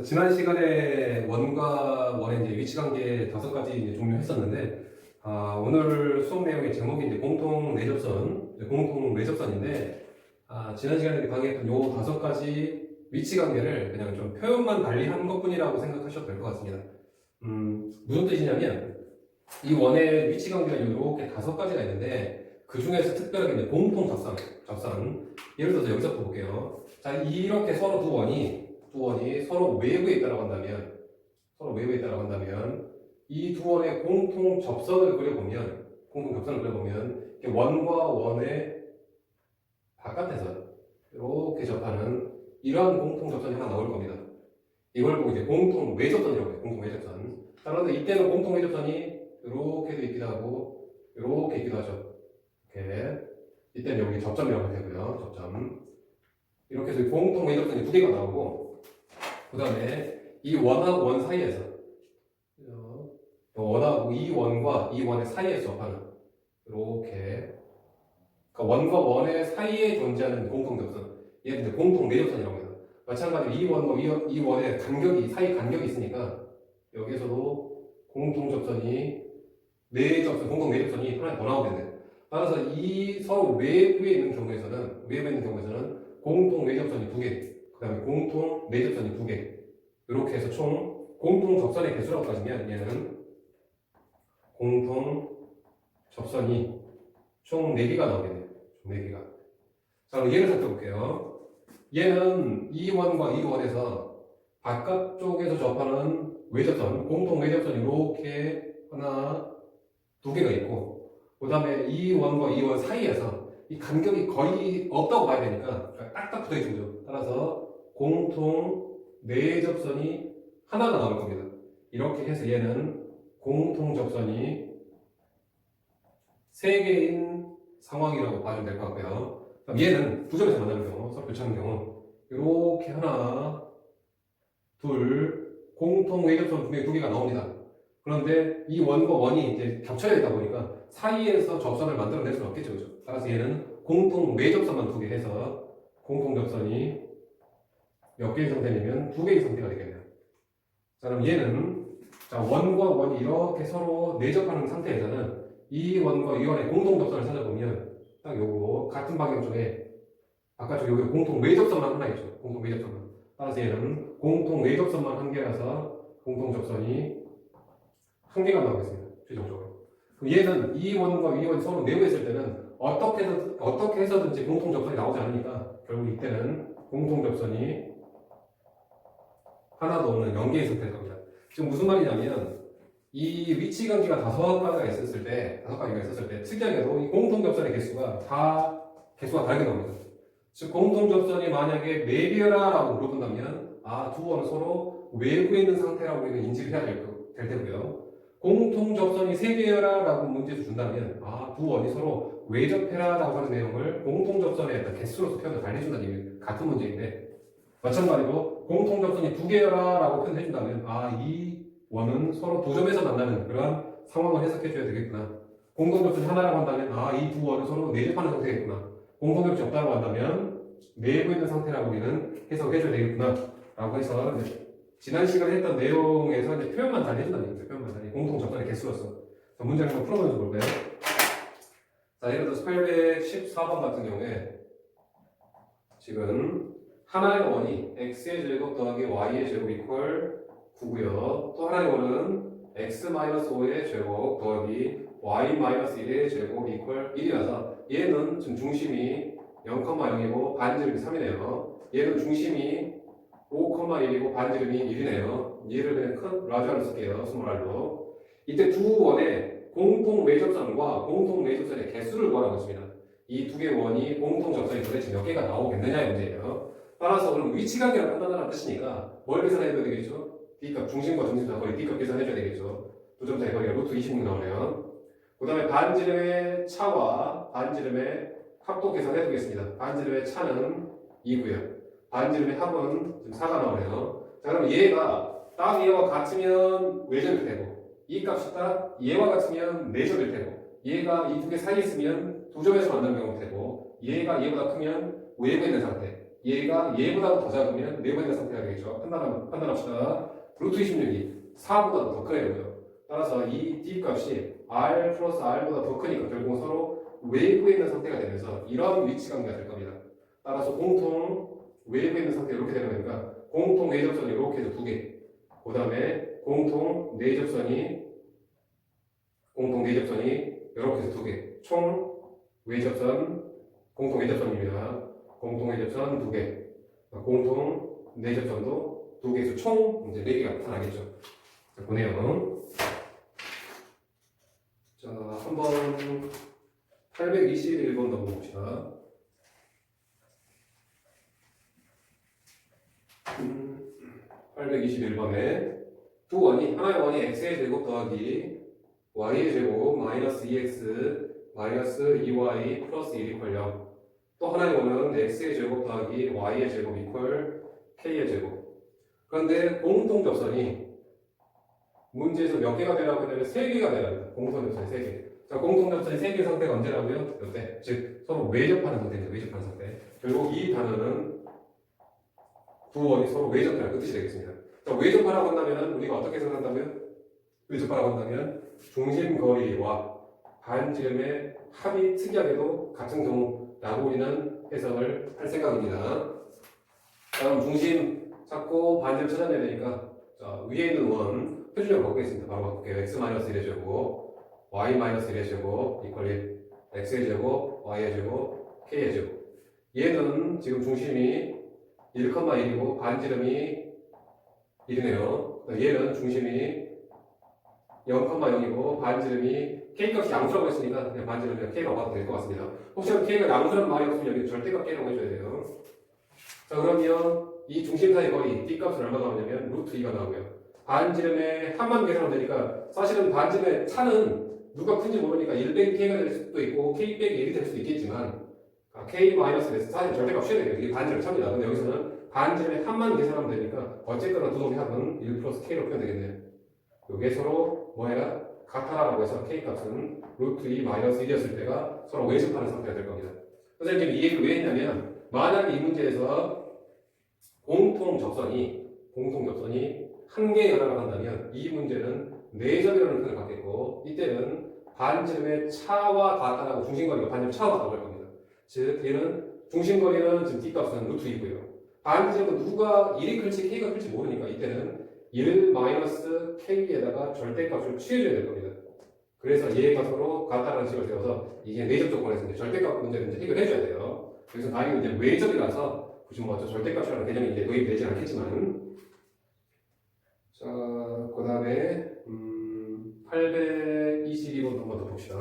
지난 시간에 원과 원의 이제 위치 관계 5가지 이제 종료했었는데, 오늘 수업 내용의 제목이 이제 공통 내접선인데, 지난 시간에 강의했던 요 5가지 위치 관계를 그냥 좀 표현만 달리한 것뿐이라고 생각하셔도 될 것 같습니다. 무슨 뜻이냐면, 이 원의 위치 관계가 이렇게 5가지가 있는데, 그 중에서 특별하게 이제 공통 접선. 예를 들어서 여기서 볼게요. 자, 이렇게 서로 두 원이 서로 외부에 있다고 한다면, 이 두 원의 공통 접선을 그려보면, 이렇게 원과 원의 바깥에서 이렇게 접하는 이러한 공통 접선이 하나 나올 겁니다. 이걸 보고 이제 공통 외접선이라고 해요. 공통 외접선. 자, 그런데 이때는 공통 외접선이 이렇게도 있기도 하고, 이렇게 있기도 하죠. 이렇게. 이때는 여기 접점이라고 되고요. 접점. 이렇게 해서 공통 외접선이 2개가 나오고, 그 다음에 이 원하고 원 사이에서 원하고 이 원과 이 원의 사이에서 접하는 이렇게, 그러니까 원과 원의 사이에 존재하는 공통접선, 얘는 이제 공통 내접선이라고 해요. 마찬가지로 이 원과 이 원의 사이 간격이 있으니까 여기서도 공통 내접선이 하나 더 나오겠네요. 따라서 이 서로 외부에 있는 경우에서는 공통 외접선이 2개, 그 다음에 공통 내접선이 2개, 이렇게 해서 총 공통 접선의 개수라고 따지면 얘는 공통 접선이 총 4개가 나오겠네요. 총 4개가. 자, 그럼 얘를 살펴볼게요. 얘는 이 원과 이 원에서 바깥쪽에서 접하는 외접선, 공통 외접선이 이렇게 하나, 2개가 있고, 그 다음에 이 원과 이 원 사이에서 이 간격이 거의 없다고 봐야 되니까 딱딱 붙어 있는 거죠. 따라서 공통 내접선이 하나가 나올 겁니다. 이렇게 해서 얘는 공통 접선이 3개인 상황이라고 봐주면 될 것 같고요. 그럼 얘는 두 점에서 만나는 경우, 서로 교차하는 경우, 이렇게 하나, 둘, 공통 외접선 분명히 2개가 나옵니다. 그런데 이 원과 원이 이제 겹쳐져 있다 보니까 사이에서 접선을 만들어낼 수는 없겠죠, 그죠? 따라서 얘는 공통 외접선만 2개 해서 공통 접선이 몇 개의 상태냐면 2개의 상태가 되겠네요. 자, 그럼 얘는 원과 원이 이렇게 서로 내접하는 상태에서는 이 원과 이 원의 공통 접선을 찾아보면 딱 요거 같은 방향 쪽에 바깥쪽에 여기 공통 외접선만 하나 있죠. 공통 외접선만. 따라서 얘는 공통 외접선만 1개라서 공통 접선이 1개가 나오겠습니다. 최종적으로. 그럼 얘는 이 원과 이 원이 서로 내부했을 때는 어떻게 해서든지 공통 접선이 나오지 않으니까 결국 이때는 공통 접선이 하나도 없는 0개의 상태일 겁니다. 지금 무슨 말이냐면 이 위치 관계가 5가지가 있었을 때 특이하게도 이 공통 접선의 개수가 다르게 나옵니다. 즉 공통 접선이 만약에 4개라고 물어본다면 두 원은 서로 외부에 있는 상태라고 우리가 인지를 해야 될 테고요. 공통 접선이 3개라고 문제에서 준다면 두 원이 서로 외접해라라고 하는 내용을 공통 접선의 어떤 개수로서 표현을 달리해준다는 얘기 같은 문제인데, 마찬가지로 공통 접선이 2개라고 표현해준다면 이 원은 서로 2점에서 만나는 그런 상황을 해석해줘야 되겠구나. 공통 접선이 하나라고 한다면 이 2 원은 서로 내접하는 상태겠구나. 공통 접선이 없다고 한다면 내부 있는 상태라고 우리는 해석해줘야 되겠구나 라고 해서 지난 시간에 했던 내용에서 이제 표현만 달리해준다는 얘기죠. 표현만 달리 공통 접선의 개수로서. 자, 문제를 한번 풀어보면서 볼까요? 자, 예를 들어서 814번 같은 경우에 지금 하나의 원이 x의 제곱 더하기 y의 제곱 이퀄 9고요. 또 하나의 원은 x-5의 제곱 더하기 y-1의 제곱 이퀄 1이라서 얘는 지금 중심이 0,0이고 반지름이 3이네요. 얘는 중심이 5,1이고 반지름이 1이네요. 얘를 그냥 큰 라지알로 쓸게요. 스몰 r로. 이때 두 원의 공통 외접선과 공통 외접선의 개수를 구하라고 했습니다. 이 2개의 원이 공통 접선이 도대체 몇 개가 나오겠느냐의 문제예요. 따라서 그럼 위치 관계를 판단하라는 뜻이니까 뭘 계산해야 되겠죠? D값, 중심과 중심 사거리 D값 계산해줘야 되겠죠. 두 점 사이 거리가 루트 26 나오네요. 그 다음에 반지름의 차와 반지름의 합도 계산해 두겠습니다. 반지름의 차는 2고요. 반지름의 합은 지금 4가 나오네요. 자, 그럼 얘가 딱 얘와 같으면 외접일 테고, 이 값이 딱 얘와 같으면 내접일 테고, 얘가 이 2개 사이에 있으면 2점에서 만나는 경우일 테고, 얘가 얘보다 크면 외부에 있는 상태. 얘가 얘보다 더 작으면 내부에 있는 상태가 되겠죠. 판단합시다. 루트 26이 4보다 더 크네요. 따라서 이 D 값이 R 플러스 R보다 더 크니까 결국 서로 외부에 있는 상태가 되면서 이런 위치 관계가 될 겁니다. 따라서 공통 외부에 있는 상태가 이렇게 되는 거니까 공통 내접선이 이렇게 해서 두 개. 그 다음에 공통 내접선이 이렇게 해서 두 개. 총 외접선 공통 내접선입니다. 공통 내접선 두 개. 공통 내접선도 두 개에서 총 이제 네 개가 나타나겠죠. 자, 보내요. 자, 한번 821번 더 봅시다. 821번에 두 원이 하나의 원이 x의 제곱 더하기 y의 제곱 마이너스 2x 마이너스 2y 플러스 1 이퀄 0. 또 하나의 원은 x의 제곱 더하기 y의 제곱 이퀄 k의 제곱. 그런데 공통접선이 문제에서 몇 개가 되라고 했냐면 3개가 되랍니다. 공통접선이 3개. 자, 공통접선이 3개 상태가 언제라고요? 이때. 즉 서로 외접하는 상태입니다. 외접하는 상태. 결국 이 단어는 두 원이 서로 외접하는 그 뜻이 되겠습니다. 자, 외접하라고 한다면 우리가 어떻게 생각한다면 외접하라고 한다면 중심거리와 반지름의 합이 특이하게도 같은 경우라고 우리는 해석을 할 생각입니다. 다음 중심 찾고 반지름 찾아내야 되니까 자, 위에 있는 원 표준형으로 바꾸겠습니다. 바로 바꿀게요. x-1의 제곱 y-1의 제곱 이퀄 1 x의 제곱 y의 제곱 k의 제곱. 얘는 지금 중심이 1,1이고 반지름이 1이네요. 얘는 중심이 0,0이고 반지름이 k값이 양수라고 했으니까 그냥 반지름 그냥 k라고 봐도 될 것 같습니다. 혹시나 k가 양수라는 말이 없으면 여기 절대값 k라고 해줘야 돼요. 자, 그러면 이 중심 사이 거리 d값은 얼마 나오냐면 루트 2가 나오고요. 반지름의 합만 계산하면 되니까 사실은 반지름의 차는 누가 큰지 모르니까 1 빼기 k가 될 수도 있고 k 빼기 1이 될 수도 있겠지만 k-에서 사실 절대값 쉬어야 돼요. 이게 반지름 차입니다. 근데 여기서는 반지름의 합만 계산하면 되니까 어쨌거나 두 놈의 합은 1 플러스 k로 표현되겠네요. 이게 서로 뭐해라? 같아라고 해서 k값은 루트 2 마이너스 1이었을 때가 서로 외접하는 상태가 될 겁니다. 선생님이 이 얘기를 왜 했냐면 만약에 이 문제에서 공통접선이 한 개의 연합을 한다면 이 문제는 내접이라는 표현을 갖겠고 이때는 반지름의 차와 같다라고 중심거리가 반지름 차와 같다고 할 겁니다. 즉 얘는 중심거리는 지금 d값은 루트 2고요. 반지름은 누가 1이 클지 k가 클지 모르니까 이때는 1 마이너스 k에다가 절대값을 취해줘야 될 겁니다. 그래서 얘가 서로 같다라는 식을 세워서 이게 내접 조건에서 이제 절대값 문제를 이제 해결해줘야 돼요. 그래서 다행히 이제 외접이라서 굳이 뭐 절대값이라는 개념이 이제 도입되지 않겠지만 자, 그 다음에 822번 한번 더 봅시다.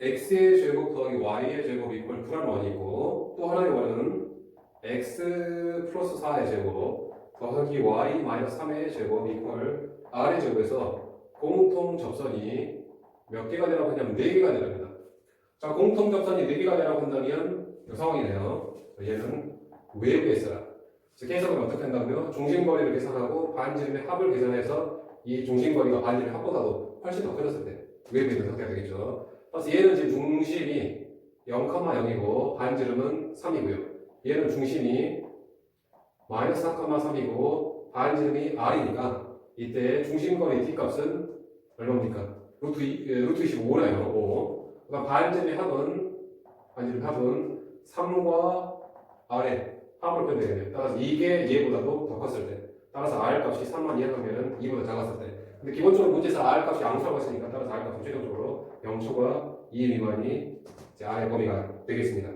x의 제곱 더하기 y의 제곱 이퀄 불합 원이 있고 또 하나의 원은 x 플러스 4의 제곱 더하기 y 마이너스 3의 제곱 이퀄 r의 제곱에서 공통 접선이 몇 개가 되라고 하냐면 4개가 되랍니다. 자, 공통 접선이 4개가 되라고 한다면 이 상황이네요. 얘는 외부에 있어라. 즉 해석을 어떻게 한다면 중심거리를 계산하고 반지름의 합을 계산해서 이 중심거리가 반지름의 합보다도 훨씬 더 커졌을 때 외부에 있는 상태가 되겠죠. 그래서 얘는 지금 중심이 0,0이고 반지름은 3이고요. 얘는 중심이 마이너스 4,3이고 반지름이 r이니까 이때 중심거리 d값은 얼마입니까? 루트 25네요. 5. 그러니까 반지름의 합은 3과 r의 합으로 표현되겠네요. 따라서 이게 얘보다도 더 컸을 때 따라서 r 값이 3만 이하면 2보다 작았을 때 근데 기본적으로 문제에서 r 값이 양수라고 했으니까 따라서 r 값은 최종적으로 0초과 2 미만이 이제 r의 범위가 되겠습니다.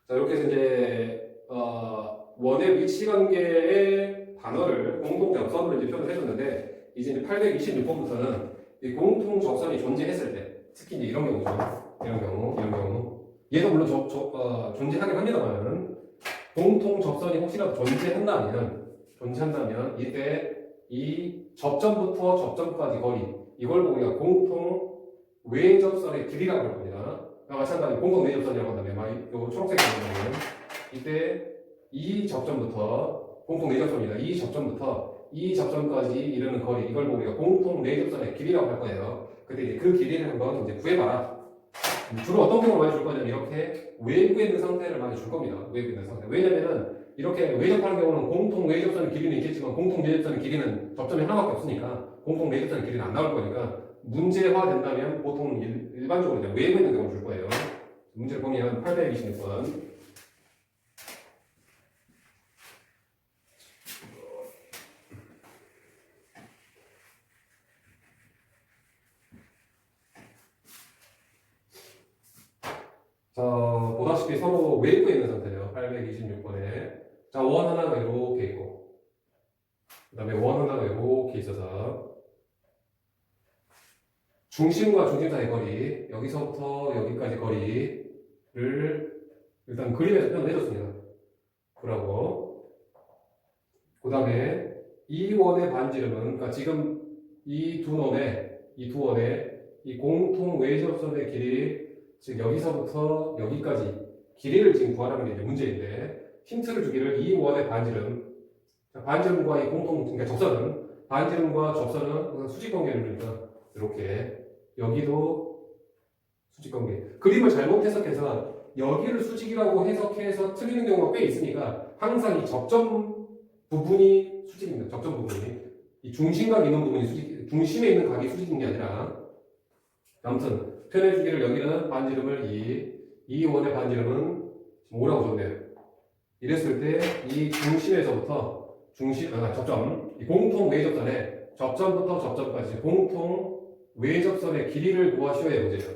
자, 이렇게 해서 이제 원의 위치 관계의 단어를 공통 접선으로 이제 표현을 해줬는데 이제 826번부터는 이 공통 접선이 존재했을 때 특히 이제 이런 경우죠. 이런 경우 얘도 물론 존재하긴 합니다만 공통 접선이 혹시라도 존재한다면 이때 이 접점부터 접점까지 거리 이걸 보고 우리가 공통 외접선의 길이라고 할 겁니다. 마찬가지로 공통 내접선이라고 한다면 요 초록색이라고 한다면 이때 이 접점부터 공통 내접선입니다. 이 접점부터 이 접점까지 이르는 거리, 이걸 보고 우리가 공통 내접선의 길이라고 할 거예요. 근데 이제 그 길이를 한번 이제 구해봐라. 주로 어떤 경우를 많이 줄 거냐면 이렇게 외부에 있는 상태를 많이 줄 겁니다. 외부에 있는 상태. 왜냐면은 이렇게 외접하는 경우는 공통 외접선의 길이는 있겠지만 공통 내접선의 길이는 접점이 하나밖에 없으니까 공통 내접선의 길이는 안 나올 거니까 문제화 된다면 보통 일반적으로 이제 외부에 있는 경우를 줄 거예요. 문제를 보면 826번. 자, 보다시피 서로 외부에 있는 상태예요. 826번에. 자, 원 하나가 이렇게 있고, 그 다음에 원 하나가 이렇게 있어서, 중심과 중심 사이의 거리, 여기서부터 여기까지 거리를 일단 그림에서 표현해줬습니다. 그러고, 그 다음에 이 원의 반지름은, 그러니까 지금 이 두 원의 이 공통 외접선의 길이 즉 여기서부터 여기까지 길이를 지금 구하라는 게 이제 문제인데 힌트를 주기를 이 원의 반지름 반지름과 이 공통 그러니까 접선은 반지름과 접선은 수직관계를 그러니까 이렇게 여기도 수직관계 그림을 잘못 해석해서 여기를 수직이라고 해석해서 틀리는 경우가 꽤 있으니까 항상 이 접점 부분이 수직입니다. 접점 부분이 이 중심각 있는 부분이 수직 중심에 있는 각이 수직인 게 아니라 아무튼 표현해주기를 여기는 반지름을 2 원의 반지름은 5라고 줬네요. 이랬을 때 이 중심에서부터 접점, 이 공통 외접선의 접점부터 접점까지 공통 외접선의 길이를 구하시오의 문제죠.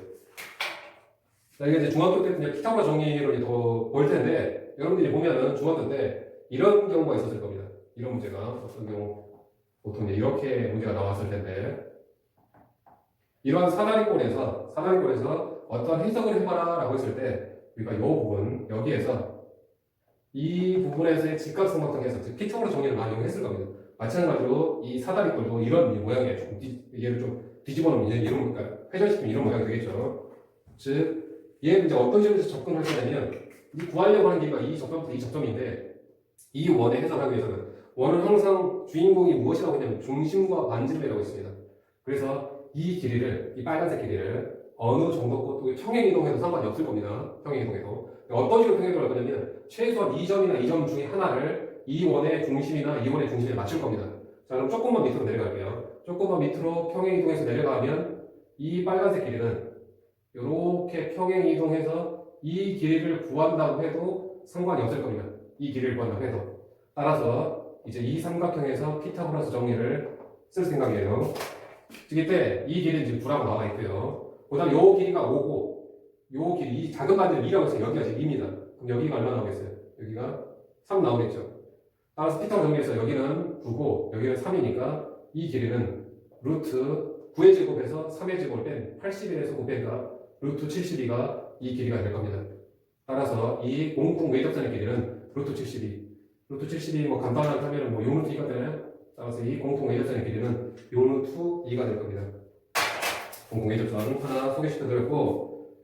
자, 이게 이제 중학교 때 그냥 피타고라 정리로 이제 더 볼 텐데 여러분들이 보면은 중학교 때 이런 경우가 있었을 겁니다. 이런 문제가 어떤 경우 보통 이제 이렇게 문제가 나왔을 텐데. 이러한 사다리꼴에서 어떤 해석을 해봐라 라고 했을 때 우리가 이 부분 여기에서 이 부분에서의 직각삼각형 해석 즉 피타고라 정리를 많이 이용했을 겁니다. 마찬가지로 이 사다리꼴도 이런 모양이에요. 얘를 좀 뒤집어 놓으면 이런 그러니까 회전시키면 이런 모양이 되겠죠. 즉 얘는 이제 어떤 식으로 접근을 하냐면 이 구하려고 하는 길이가 이 접점부터 이 접점인데 이 원의 해석하기 위해서는 원은 항상 주인공이 무엇이라고 했냐면 중심과 반지름이라고 했습니다. 그래서 이 길이를, 이 빨간색 길이를 어느 정도 또 평행이동해도 상관이 없을 겁니다. 평행이동해도. 어떤 식으로 평행이동을 할 거냐면 최소한 2점이나 2점 중에 하나를 이 원의 중심이나 이 원의 중심에 맞출 겁니다. 자, 그럼 조금만 밑으로 내려갈게요. 조금만 밑으로 평행이동해서 내려가면 이 빨간색 길이는 이렇게 평행이동해서 이 길이를 구한다고 해도 상관이 없을 겁니다. 이 길이를 구한다고 해도. 따라서 이제 이 삼각형에서 피타고라스 정리를 쓸 생각이에요. 즉 이때 이 길이는 지금 9라고 나와 있고요. 그 다음 요 길이가 5고 요 길이 이 작은 반지름 2라고 해서 여기가 지금 2입니다. 그럼 여기가 얼마 나오겠어요? 여기가 3 나오겠죠. 따라서 피타고라 정리해서 여기는 9고 여기는 3이니까 이 길이는 루트 9의 제곱에서 3의 제곱을 뺀 81에서 9 빼니까 루트 72가 이 길이가 될 겁니다. 따라서 이 공통 외접선의 길이는 루트 72. 루트 72 뭐 간단하게 하면은 뭐 요루트 2가 되나요? 따라서 이 공통 외접선의 길이는 요루트 2가 될 겁니다. 공통 외접선 하나 소개시켜 드렸고,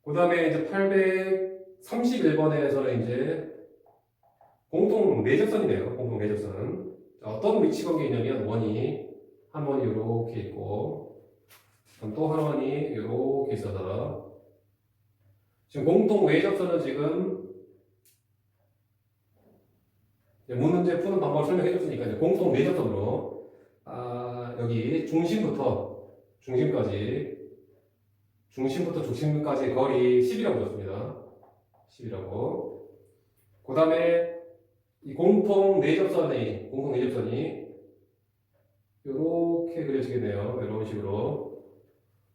그 다음에 이제 831번에서는 이제 공통 내접선이네요. 공통 내접선. 어떤 위치 관계이냐면 한 원이 이렇게 있고, 또 한 원이 이렇게 있어서 지금 공통 외접선은 지금 문제 푸는 방법을 설명해 줬으니까 이제 공통 내접선으로 여기 중심부터 중심까지 거리 10이라고 줬습니다. 10이라고. 그 다음에 이 공통 내접선이 이렇게 그려지겠네요. 이런 식으로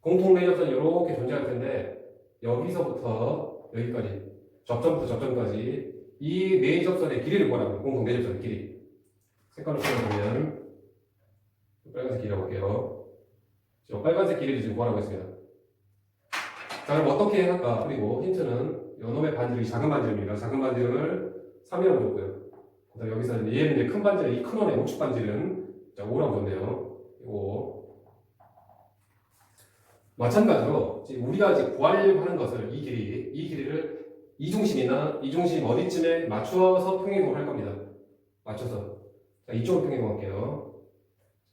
공통 내접선이 이렇게 존재할 텐데 여기서부터 여기까지 접점부터 접점까지 이 내접선의 길이를 구하라고 공통 내접선의 길이 색깔로 표현하면 빨간색 길이라고 할게요. 빨간색 길이를 지금 구하라고 했습니다. 자, 그럼 어떻게 할까? 그리고 힌트는 요놈의 반지름이 작은 반지름입니다. 작은 반지름을 3이라고 줬고요. 그다음 여기서 얘는 이제 큰 반지름, 이 큰 원의 우측 반지름 5라고 줬네요. 이거 마찬가지로 우리가 지금 구하려고 하는 것을 이 길이를 이 중심 어디쯤에 맞추어서 평행이동을 할 겁니다. 맞춰서. 자, 이쪽으로 평행이동할게요.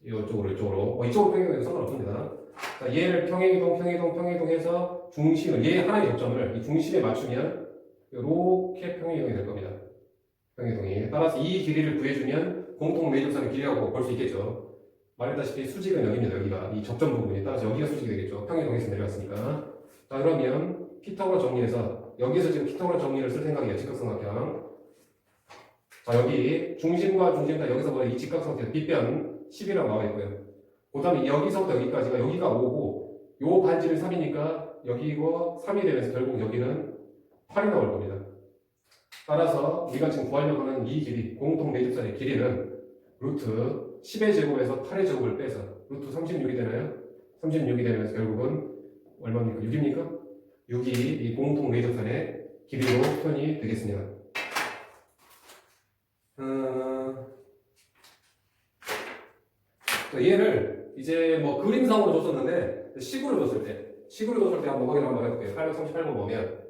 이쪽으로 이쪽으로 평행이동해도 상관없습니다. 자, 얘를 평행이동해서 중심을 얘 하나의 접점을 이 중심에 맞추면 이렇게 평행이동이 될 겁니다. 평행이동이. 따라서 이 길이를 구해주면 공통 내접선의 길이라고 볼 수 있겠죠. 말했다시피 수직은 여기입니다. 여기가 이 접점 부분이 따라서 여기가 수직이 되겠죠. 평행이동에서 내려왔으니까. 자, 그러면 피타고라 정리해서 여기서 지금 피타고라 정리를 쓸 생각이에요. 직각삼각형. 자, 여기 중심과 중심 다 여기서 보면 이 직각삼각형 빗변 10이라고 나와 있고요. 그 다음에 여기서부터 여기까지가 여기가 5고 요 반지름 3이니까 여기고 3이 되면서 결국 여기는 8이 나올 겁니다. 따라서 우리가 지금 구하려고 하는 이 길이 공통 내접선의 길이는 루트 10의 제곱에서 8의 제곱을 빼서 루트 36이 되나요? 36이 되면서 결국은 얼마입니까? 6입니까? 6이 이 공통 내접선의 길이로 표현이 되겠습니다. 얘를 이제 뭐 그림상으로 줬었는데 식으로 줬을 때 한번 확인 한번 해볼게요. 838번 보면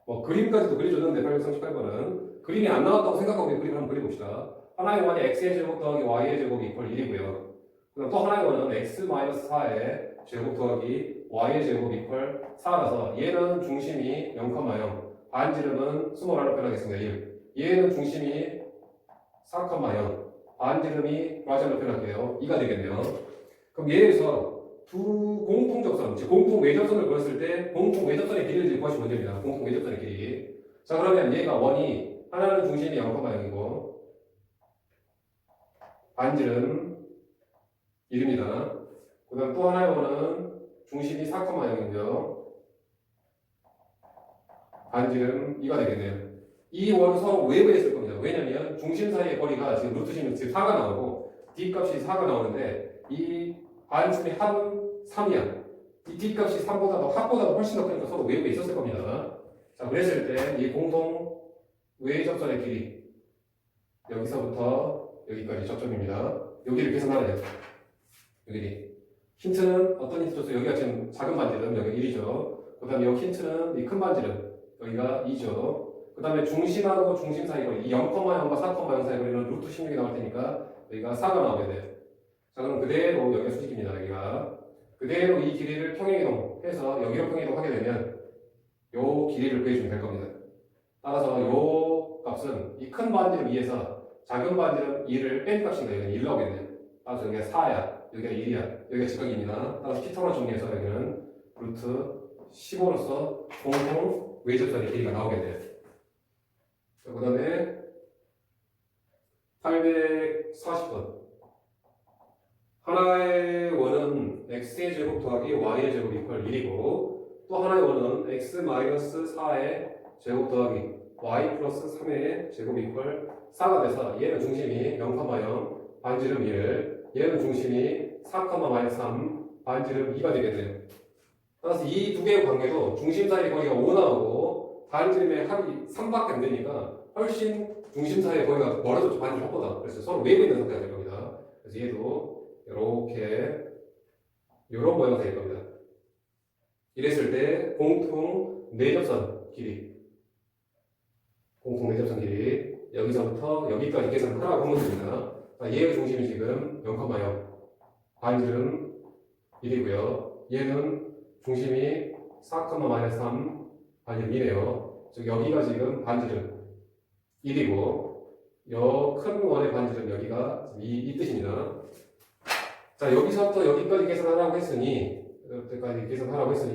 뭐 그림까지도 그려줬는데 838번은 그림이 안 나왔다고 생각하고 그림을 한번 그려봅시다. 하나의 원이 x의 제곱 더하기 y의 제곱이 이퀄 1이고요. 그다음 또 하나의 원은 x-4의 제곱 더하기 y의 제곱 이퀄 4라서 얘는 중심이 0,0 반지름은 21로 표현하겠습니다. 1. 얘는 중심이 4,0 반지름이 과점을 표현할게요. 2가 되겠네요. 그럼 얘에서 두 공통접선, 즉 공통 외접선을 그렸을 때 공통 외접선의 길이를 구하시면 됩니다. 공통 외접선의 길이. 자, 그러면 얘가 원이 하나는 중심이 0,0이고 반지름 1입니다. 그 다음 또 하나의 원은 중심이 4,0이고요. 반지름 2가 되겠네요. 이 원은 서로 외부에 있을 겁니다. 왜냐면 중심 사이의 거리가 지금 루트심이 지금 4가 나오고 D 값이 4가 나오는데 이 반지름의 합은 3이야. 이 D 값이 3보다도 합보다도 훨씬 더 크니까 서로 외부에 있었을 겁니다. 자, 그랬을 때 이 공통 외접선의 길이 여기서부터 여기까지 접점입니다. 여기를 계산하면 돼요. 여기 힌트는 어떤 힌트 줬어요? 여기가 지금 작은 반지름 여기 1이죠. 그 다음에 여기 힌트는 이 큰 반지름 여기가 2죠. 그 다음에 중심하고 중심 사이 거리 이 0,0과 4,0 사이 거리는 루트 16이 나올 테니까 여기가 4가 나오게 돼요. 자, 그럼 그대로 여기가 수직입니다. 여기가 그대로 이 길이를 평행이동해서 여기로 평행이동하게 되면 요 길이를 구해주면 될 겁니다. 따라서 요 값은 이 큰 반지름 2에서 작은 반지름 2를 뺀 값인데 여기는 1 나오겠네요. 따라서 여기가 4야, 여기가 1이야, 여기가 직각입니다. 따라서 피타고라 정리해서 여기는 루트 15로서 공통 외접선의 길이가 나오게 돼요. 그 다음에 840번 하나의 원은 x의 제곱 더하기 y의 제곱 이퀄 1이고 또 하나의 원은 x-4의 제곱 더하기 y 플러스 3의 제곱 이퀄 4가 돼서 얘는 중심이 0,0 반지름 1 얘는 중심이 4,-3 반지름 2가 되겠네요. 따라서 이 두 개의 관계도 중심 사이의 거리가 5 나오고 반지름의 합이 3밖에 안 되니까 훨씬 중심 사이의 거리가 멀어졌죠. 반지름 합보다. 그래서 서로 외부에 있는 상태가 될 겁니다. 그래서 얘도 이렇게 이런 모양이 될 겁니다. 이랬을 때 공통 내접선 길이 여기서부터 여기까지 계산하라고 하면 됩니다. 얘의 중심이 지금 0,0 반지름 1이고요. 얘는 중심이 4,-3 반지름 2네요. 즉 여기가 지금 반지름 1이고 요 큰 원의 반지름 여기가 이 뜻입니다. 자, 여기서부터 여기까지 계산하라고 했으니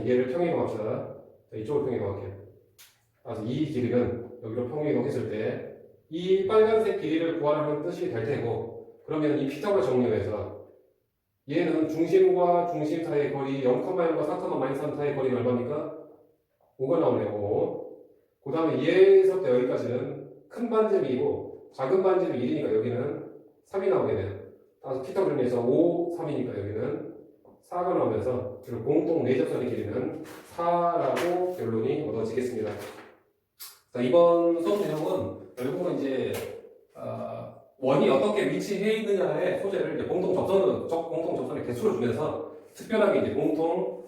얘를 평행이동합시다. 자, 이쪽으로 평행이동할게요. 그래서 이 길이는 여기로 평행이동했을 때 이 빨간색 길이를 구하라는 뜻이 될 테고 그러면 이 피타고라 정리해서 얘는 중심과 중심 사이의 거리 0,1과 4,-3 사이의 거리는 얼마입니까? 5가 나오네요. 그 다음에 얘에서부터 여기까지는 큰 반지름이고 작은 반지름이 1이니까 여기는 3이 나오게 돼요. 따라서 피타고라에서 5, 3이니까 여기는 4가 나오면서 공통 내접선의 길이는 4라고 결론이 얻어지겠습니다. 자, 이번 수업 내용은 결국은 이제 원이 어떻게 위치해 있느냐의 소재를 이제 공통 접선의 개수를 주면서 특별하게 이제 공통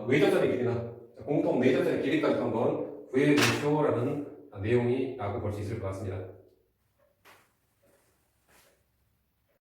외접선의 길이나 공통 내접선의 길이까지 한번 구해 보시오라는 내용이라고 볼 수 있을 것 같습니다.